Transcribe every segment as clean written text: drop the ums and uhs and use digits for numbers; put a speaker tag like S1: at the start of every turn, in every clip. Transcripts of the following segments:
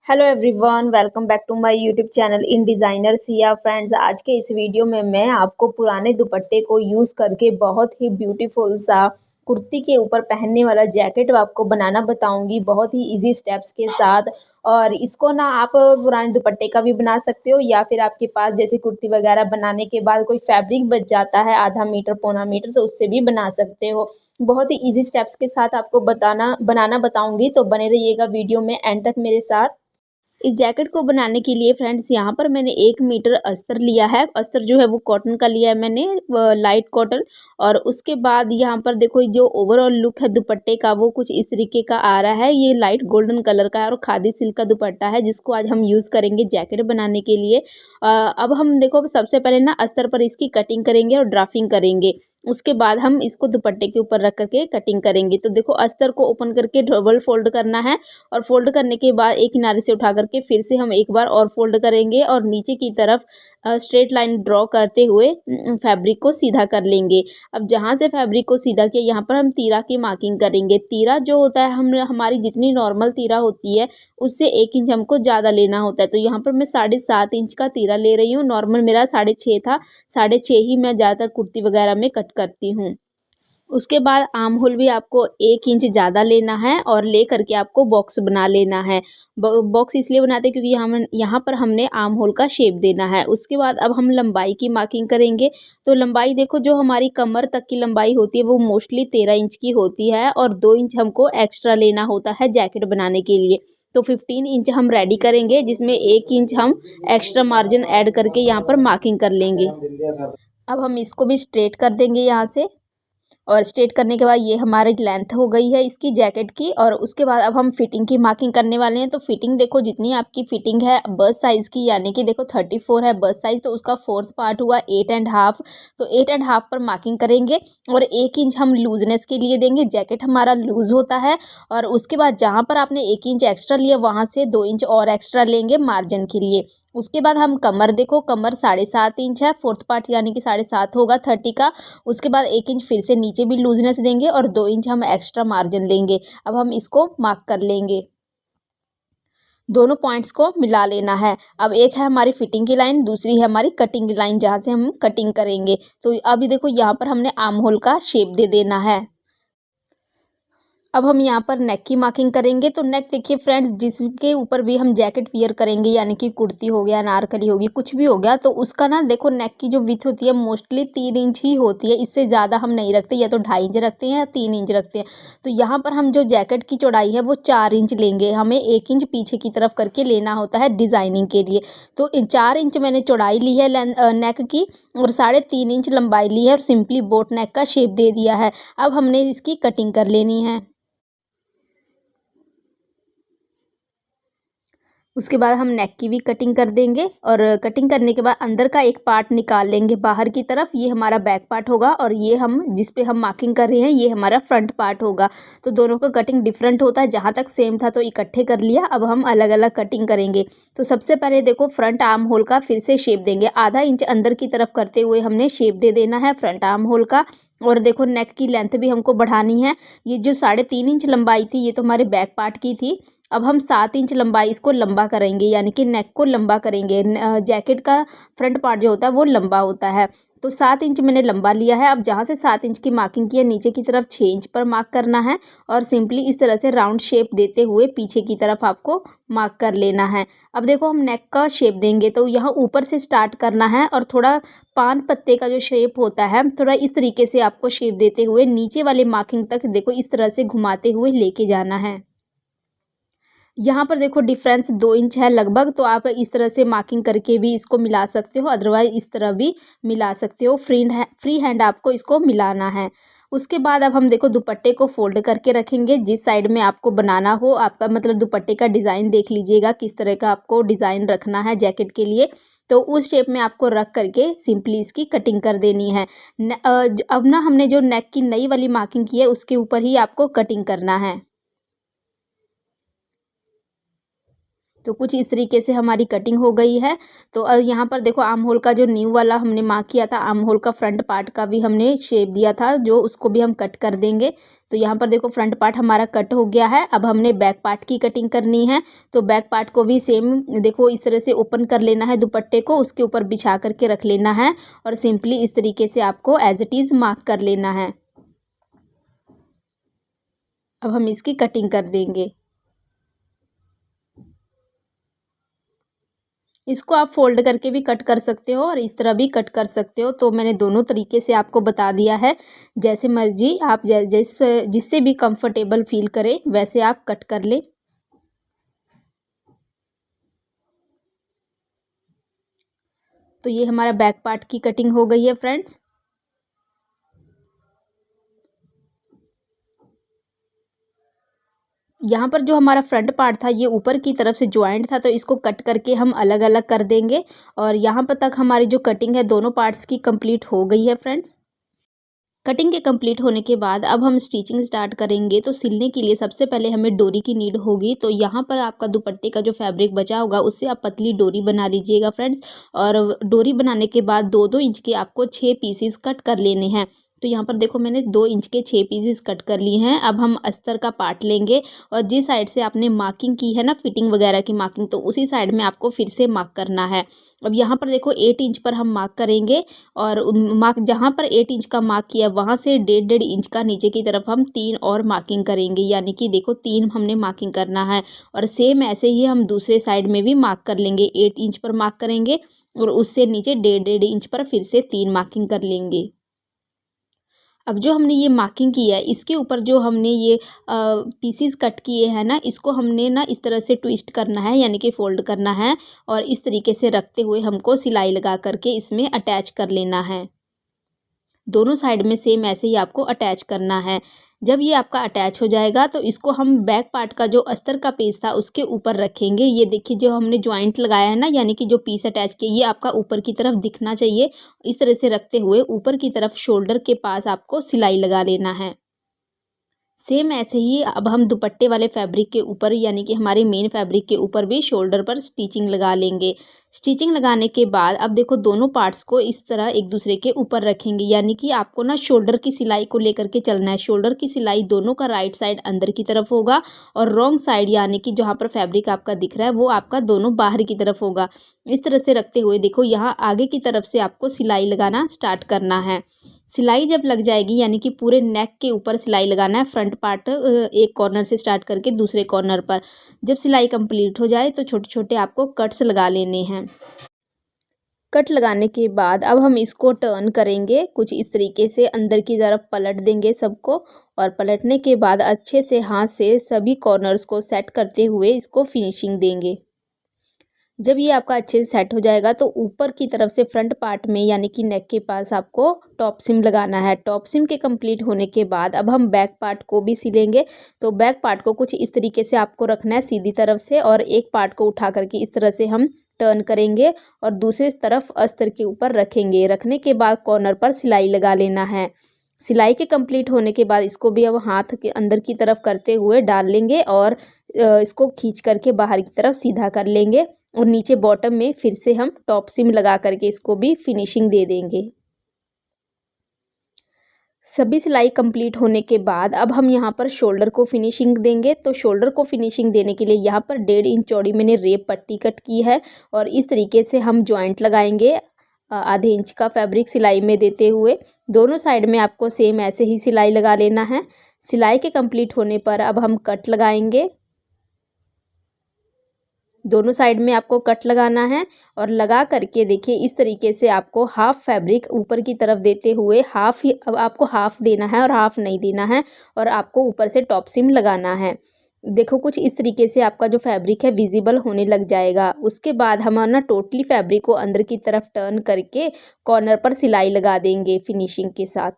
S1: Hello everyone, welcome back to my YouTube channel in designer Siya friends. आज के इस video में मैं आपको पुराने दुपट्टे को यूज़ करके बहुत ही ब्यूटीफुल सा कुर्ती के ऊपर पहनने वाला जैकेट आपको बनाना बताऊंगी, बहुत ही इजी स्टेप्स के साथ। और इसको ना आप पुराने दुपट्टे का भी बना सकते हो, या फिर आपके पास जैसे कुर्ती वगैरह बनाने के बाद कोई फैब्रिक बच जाता है आधा मीटर पौना मीटर, तो उससे भी बना सकते हो। बहुत ही इजी स्टेप्स के साथ आपको बनाना बताऊंगी, तो बने रहिएगा वीडियो में एंड तक मेरे साथ। इस जैकेट को बनाने के लिए फ्रेंड्स यहाँ पर मैंने 1 मीटर अस्तर लिया है। अस्तर जो है वो कॉटन का लिया है मैंने, लाइट कॉटन। और उसके बाद यहाँ पर देखो जो ओवरऑल लुक है दुपट्टे का वो कुछ इस तरीके का आ रहा है। ये लाइट गोल्डन कलर का है और खादी सिल्क का दुपट्टा है, जिसको आज हम यूज़ करेंगे जैकेट बनाने के लिए। अब हम देखो सबसे पहले ना अस्तर पर इसकी कटिंग करेंगे और ड्राफ्टिंग करेंगे। उसके बाद हम इसको दुपट्टे के ऊपर रख करके कटिंग करेंगे। तो देखो अस्तर को ओपन करके डबल फोल्ड करना है, और फोल्ड करने के बाद एक किनारे से उठा करके फिर से हम एक बार और फोल्ड करेंगे और नीचे की तरफ स्ट्रेट लाइन ड्रॉ करते हुए फैब्रिक को सीधा कर लेंगे। अब जहाँ से फैब्रिक को सीधा किया यहाँ पर हम तीरा की मार्किंग करेंगे। तीरा जो होता है हमारी जितनी नॉर्मल तीरा होती है उससे 1 इंच हमको ज़्यादा लेना होता है। तो यहाँ पर मैं 7.5 इंच का तीरा ले रही हूँ। नॉर्मल मेरा 6.5 था, 6.5 ही मैं ज़्यादातर कुर्ती वगैरह में कट करती हूँ। उसके बाद आर्म होल भी आपको 1 इंच ज़्यादा लेना है और ले करके आपको बॉक्स बना लेना है। बॉक्स इसलिए बनाते हैं क्योंकि यहाँ पर हमने आर्म होल का शेप देना है। उसके बाद अब हम लंबाई की मार्किंग करेंगे। तो लंबाई देखो, जो हमारी कमर तक की लंबाई होती है वो मोस्टली 13 इंच की होती है, और 2 इंच हमको एक्स्ट्रा लेना होता है जैकेट बनाने के लिए। तो 15 इंच हम रेडी करेंगे, जिसमें 1 इंच हम एक्स्ट्रा मार्जिन ऐड करके यहाँ पर मार्किंग कर लेंगे। अब हम इसको भी स्ट्रेट कर देंगे यहाँ से, और स्ट्रेट करने के बाद ये हमारी लेंथ हो गई है इसकी जैकेट की। और उसके बाद अब हम फिटिंग की मार्किंग करने वाले हैं। तो फिटिंग देखो, जितनी आपकी फिटिंग है बस्ट साइज़ की, यानी कि देखो 34 है बस्ट साइज़, तो उसका 4th पार्ट हुआ 8.5। तो 8.5 पर मार्किंग करेंगे और 1 इंच हम लूजनेस के लिए देंगे। जैकेट हमारा लूज होता है, और उसके बाद जहाँ पर आपने 1 इंच एक्स्ट्रा लिया वहाँ से 2 इंच और एक्स्ट्रा लेंगे मार्जिन के लिए। उसके बाद हम कमर देखो, कमर 7.5 इंच है, 4th पार्ट यानी कि 7.5 होगा 30 का। उसके बाद 1 इंच फिर से नीचे भी लूजनेस देंगे और 2 इंच हम एक्स्ट्रा मार्जिन लेंगे। अब हम इसको मार्क कर लेंगे, दोनों पॉइंट्स को मिला लेना है। अब एक है हमारी फिटिंग की लाइन, दूसरी है हमारी कटिंग की लाइन, जहाँ से हम कटिंग करेंगे। तो अभी देखो यहाँ पर हमने आर्म होल का शेप दे देना है। अब हम यहाँ पर नेक की मार्किंग करेंगे। तो नेक देखिए फ्रेंड्स, जिसके ऊपर भी हम जैकेट वियर करेंगे, यानी कि कुर्ती हो गया, अनारकली होगी, कुछ भी हो गया, तो उसका ना देखो नेक की जो विड्थ होती है मोस्टली 3 इंच ही होती है। इससे ज़्यादा हम नहीं रखते, या तो 2.5 इंच रखते हैं या 3 इंच रखते हैं। तो यहाँ पर हम जो जैकेट की चौड़ाई है वो 4 इंच लेंगे। हमें 1 इंच पीछे की तरफ करके लेना होता है डिज़ाइनिंग के लिए। तो 4 इंच मैंने चौड़ाई ली है नेक की, और 3.5 इंच लंबाई ली है, और सिंपली बोट नेक का शेप दे दिया है। अब हमने इसकी कटिंग कर लेनी है। उसके बाद हम नेक की भी कटिंग कर देंगे, और कटिंग करने के बाद अंदर का एक पार्ट निकाल लेंगे बाहर की तरफ। ये हमारा बैक पार्ट होगा, और ये हम जिस पे हम मार्किंग कर रहे हैं ये हमारा फ्रंट पार्ट होगा। तो दोनों का कटिंग डिफरेंट होता है, जहाँ तक सेम था तो इकट्ठे कर लिया। अब हम अलग अलग कटिंग करेंगे। तो सबसे पहले देखो, फ्रंट आर्म होल का फिर से शेप देंगे। आधा इंच अंदर की तरफ करते हुए हमने शेप दे देना है फ्रंट आर्म होल का। और देखो नेक की लेंथ भी हमको बढ़ानी है। ये जो 3.5 इंच लंबाई थी ये तो हमारे बैक पार्ट की थी। अब हम 7 इंच लंबाई इसको लंबा करेंगे, यानी कि नेक को लंबा करेंगे। जैकेट का फ्रंट पार्ट जो होता है वो लंबा होता है। तो 7 इंच मैंने लंबा लिया है। अब जहाँ से 7 इंच की मार्किंग की है, नीचे की तरफ 6 इंच पर मार्क करना है, और सिंपली इस तरह से राउंड शेप देते हुए पीछे की तरफ आपको मार्क कर लेना है। अब देखो हम नेक का शेप देंगे, तो यहाँ ऊपर से स्टार्ट करना है, और थोड़ा पान पत्ते का जो शेप होता है थोड़ा इस तरीके से आपको शेप देते हुए नीचे वाले मार्किंग तक देखो इस तरह से घुमाते हुए लेके जाना है। यहाँ पर देखो डिफरेंस 2 इंच है लगभग, तो आप इस तरह से मार्किंग करके भी इसको मिला सकते हो, अदरवाइज इस तरह भी मिला सकते हो। फ्री हैंड आपको इसको मिलाना है। उसके बाद अब हम देखो दुपट्टे को फोल्ड करके रखेंगे। जिस साइड में आपको बनाना हो, आपका मतलब दुपट्टे का डिज़ाइन देख लीजिएगा किस तरह का आपको डिज़ाइन रखना है जैकेट के लिए। तो उस शेप में आपको रख करके सिंपली इसकी कटिंग कर देनी है। अब ना हमने जो नेक की नई वाली मार्किंग की है उसके ऊपर ही आपको कटिंग करना है। तो कुछ इस तरीके से हमारी कटिंग हो गई है। तो यहाँ पर देखो आर्म होल का जो नींव वाला हमने मार्क किया था, आर्म होल का फ्रंट पार्ट का भी हमने शेप दिया था, जो उसको भी हम कट कर देंगे। तो यहाँ पर देखो फ्रंट पार्ट हमारा कट हो गया है। अब हमने बैक पार्ट की कटिंग करनी है। तो बैक पार्ट को भी सेम देखो इस तरह से ओपन कर लेना है, दुपट्टे को उसके ऊपर बिछा करके रख लेना है और सिंपली इस तरीके से आपको एज इट इज़ मार्क कर लेना है। अब हम इसकी कटिंग कर देंगे। इसको आप फोल्ड करके भी कट कर सकते हो और इस तरह भी कट कर सकते हो। तो मैंने दोनों तरीके से आपको बता दिया है, जैसे मर्जी आप जिससे भी कंफर्टेबल फील करें वैसे आप कट कर लें। तो ये हमारा बैक पार्ट की कटिंग हो गई है फ्रेंड्स। यहाँ पर जो हमारा फ्रंट पार्ट था ये ऊपर की तरफ से ज्वाइंट था, तो इसको कट करके हम अलग अलग कर देंगे। और यहाँ पर तक हमारी जो कटिंग है दोनों पार्ट्स की कंप्लीट हो गई है फ्रेंड्स। कटिंग के कंप्लीट होने के बाद अब हम स्टिचिंग स्टार्ट करेंगे। तो सिलने के लिए सबसे पहले हमें डोरी की नीड होगी। तो यहाँ पर आपका दुपट्टे का जो फैब्रिक बचा होगा उससे आप पतली डोरी बना लीजिएगा फ्रेंड्स। और डोरी बनाने के बाद 2-2 इंच के आपको 6 पीसीस कट कर लेने हैं। तो यहाँ पर देखो मैंने 2 इंच के 6 पीसेस कट कर लिए हैं। अब हम अस्तर का पार्ट लेंगे और जिस साइड से आपने मार्किंग की है ना, फिटिंग वगैरह की मार्किंग, तो उसी साइड में आपको फिर से मार्क करना है। अब यहाँ पर देखो 8 इंच पर हम मार्क करेंगे और मार्क जहाँ पर 8 इंच का मार्क किया वहाँ से 1.5 इंच का नीचे की तरफ हम 3 और मार्किंग करेंगे, यानी कि देखो 3 हमने मार्किंग करना है। और सेम ऐसे ही हम दूसरे साइड में भी मार्क कर लेंगे, 8 इंच पर मार्क करेंगे और उससे नीचे 1.5 इंच पर फिर से 3 मार्किंग कर लेंगे। अब जो हमने ये मार्किंग की है इसके ऊपर जो हमने ये पीसीस कट किए हैं ना, इसको हमने ना इस तरह से ट्विस्ट करना है, यानी कि फोल्ड करना है और इस तरीके से रखते हुए हमको सिलाई लगा करके इसमें अटैच कर लेना है। दोनों साइड में सेम ऐसे ही आपको अटैच करना है। जब ये आपका अटैच हो जाएगा तो इसको हम बैक पार्ट का जो अस्तर का पीस था उसके ऊपर रखेंगे। ये देखिए जो हमने जॉइंट लगाया है ना, यानी कि जो पीस अटैच किया ये आपका ऊपर की तरफ दिखना चाहिए। इस तरह से रखते हुए ऊपर की तरफ शोल्डर के पास आपको सिलाई लगा लेना है। सेम ऐसे ही अब हम दुपट्टे वाले फैब्रिक के ऊपर, यानी कि हमारे मेन फैब्रिक के ऊपर भी शोल्डर पर स्टिचिंग लगा लेंगे। स्टिचिंग लगाने के बाद अब देखो दोनों पार्ट्स को इस तरह एक दूसरे के ऊपर रखेंगे, यानी कि आपको ना शोल्डर की सिलाई को लेकर के चलना है। शोल्डर की सिलाई दोनों का राइट साइड अंदर की तरफ होगा और रॉन्ग साइड यानी कि जहाँ पर फैब्रिक आपका दिख रहा है वो आपका दोनों बाहर की तरफ होगा। इस तरह से रखते हुए देखो यहाँ आगे की तरफ से आपको सिलाई लगाना स्टार्ट करना है। सिलाई जब लग जाएगी यानी कि पूरे नेक के ऊपर सिलाई लगाना है, फ्रंट पार्ट एक कॉर्नर से स्टार्ट करके दूसरे कॉर्नर पर। जब सिलाई कंप्लीट हो जाए तो छोटे छोटे आपको कट्स लगा लेने हैं। कट लगाने के बाद अब हम इसको टर्न करेंगे कुछ इस तरीके से, अंदर की तरफ पलट देंगे सबको और पलटने के बाद अच्छे से हाथ से सभी कॉर्नर्स को सेट करते हुए इसको फिनिशिंग देंगे। जब ये आपका अच्छे से सेट हो जाएगा तो ऊपर की तरफ से फ्रंट पार्ट में यानी कि नेक के पास आपको टॉप सिम लगाना है। टॉप सिम के कंप्लीट होने के बाद अब हम बैक पार्ट को भी सिलेंगे। तो बैक पार्ट को कुछ इस तरीके से आपको रखना है सीधी तरफ से और एक पार्ट को उठा करके इस तरह से हम टर्न करेंगे और दूसरी तरफ अस्तर के ऊपर रखेंगे। रखने के बाद कॉर्नर पर सिलाई लगा लेना है। सिलाई के कंप्लीट होने के बाद इसको भी अब हाथ के अंदर की तरफ करते हुए डाल लेंगे और इसको खींच करके बाहर की तरफ सीधा कर लेंगे और नीचे बॉटम में फिर से हम टॉप सिम लगा करके इसको भी फिनिशिंग दे देंगे। सभी सिलाई कंप्लीट होने के बाद अब हम यहाँ पर शोल्डर को फिनिशिंग देंगे। तो शोल्डर को फिनिशिंग देने के लिए यहाँ पर 1.5 इंच चौड़ी मैंने रेप पट्टी कट की है और इस तरीके से हम जॉइंट लगाएंगे आधे इंच का फैब्रिक सिलाई में देते हुए। दोनों साइड में आपको सेम ऐसे ही सिलाई लगा लेना है। सिलाई के कंप्लीट होने पर अब हम कट लगाएंगे। दोनों साइड में आपको कट लगाना है और लगा करके देखिए इस तरीके से आपको हाफ फैब्रिक ऊपर की तरफ देते हुए हाफ ही अब आपको हाफ देना है और हाफ नहीं देना है और आपको ऊपर से टॉप सिम लगाना है। देखो कुछ इस तरीके से आपका जो फैब्रिक है विजिबल होने लग जाएगा। उसके बाद हम ना टोटली फैब्रिक को अंदर की तरफ टर्न करके कॉर्नर पर सिलाई लगा देंगे फिनिशिंग के साथ।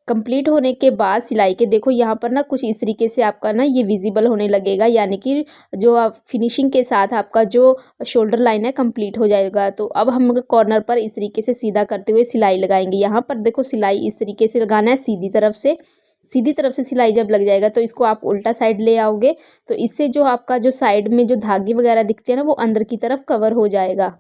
S1: कंप्लीट होने के बाद सिलाई के देखो यहाँ पर ना कुछ इस तरीके से आपका ना ये विजिबल होने लगेगा, यानी कि जो आप फिनिशिंग के साथ आपका जो शोल्डर लाइन है कंप्लीट हो जाएगा। तो अब हम कॉर्नर पर इस तरीके से सीधा करते हुए सिलाई लगाएंगे। यहाँ पर देखो सिलाई इस तरीके से लगाना है सीधी तरफ से। सीधी तरफ से सिलाई जब लग जाएगा तो इसको आप उल्टा साइड ले आओगे, तो इससे जो आपका जो साइड में जो धागे वगैरह दिखते हैं ना वो अंदर की तरफ कवर हो जाएगा।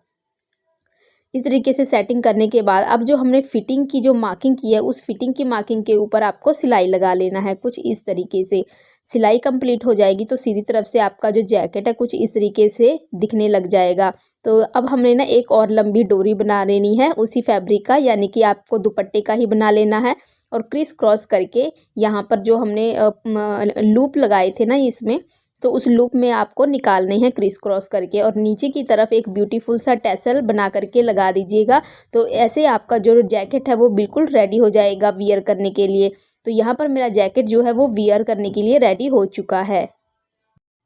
S1: इस तरीके से सेटिंग करने के बाद अब जो हमने फिटिंग की जो मार्किंग की है उस फिटिंग की मार्किंग के ऊपर आपको सिलाई लगा लेना है। कुछ इस तरीके से सिलाई कंप्लीट हो जाएगी तो सीधी तरफ से आपका जो जैकेट है कुछ इस तरीके से दिखने लग जाएगा। तो अब हमने ना एक और लंबी डोरी बना लेनी है उसी फैब्रिक का, यानी कि आपको दुपट्टे का ही बना लेना है और क्रिस क्रॉस करके यहाँ पर जो हमने लूप लगाए थे ना इसमें, तो उस लूप में आपको निकालने हैं क्रिस क्रॉस करके और नीचे की तरफ एक ब्यूटीफुल सा टैसल बना करके लगा दीजिएगा। तो ऐसे आपका जो जैकेट है वो बिल्कुल रेडी हो जाएगा वियर करने के लिए। तो यहाँ पर मेरा जैकेट जो है वो वियर करने के लिए रेडी हो चुका है।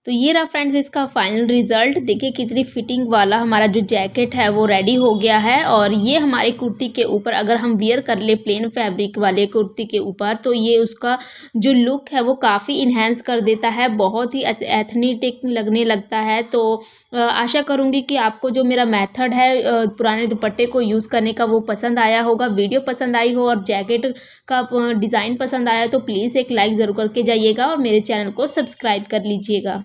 S1: तो ये रहा फ्रेंड्स इसका फाइनल रिजल्ट। देखिए कितनी फिटिंग वाला हमारा जो जैकेट है वो रेडी हो गया है। और ये हमारी कुर्ती के ऊपर अगर हम वियर कर ले प्लेन फैब्रिक वाले कुर्ती के ऊपर तो ये उसका जो लुक है वो काफ़ी इन्हेंस कर देता है, बहुत ही एथनिक लगने लगता है। तो आशा करूँगी कि आपको जो मेरा मेथड है पुराने दुपट्टे को यूज़ करने का वो पसंद आया होगा। वीडियो पसंद आई हो और जैकेट का डिज़ाइन पसंद आया तो प्लीज़ एक लाइक ज़रूर करके जाइएगा और मेरे चैनल को सब्सक्राइब कर लीजिएगा।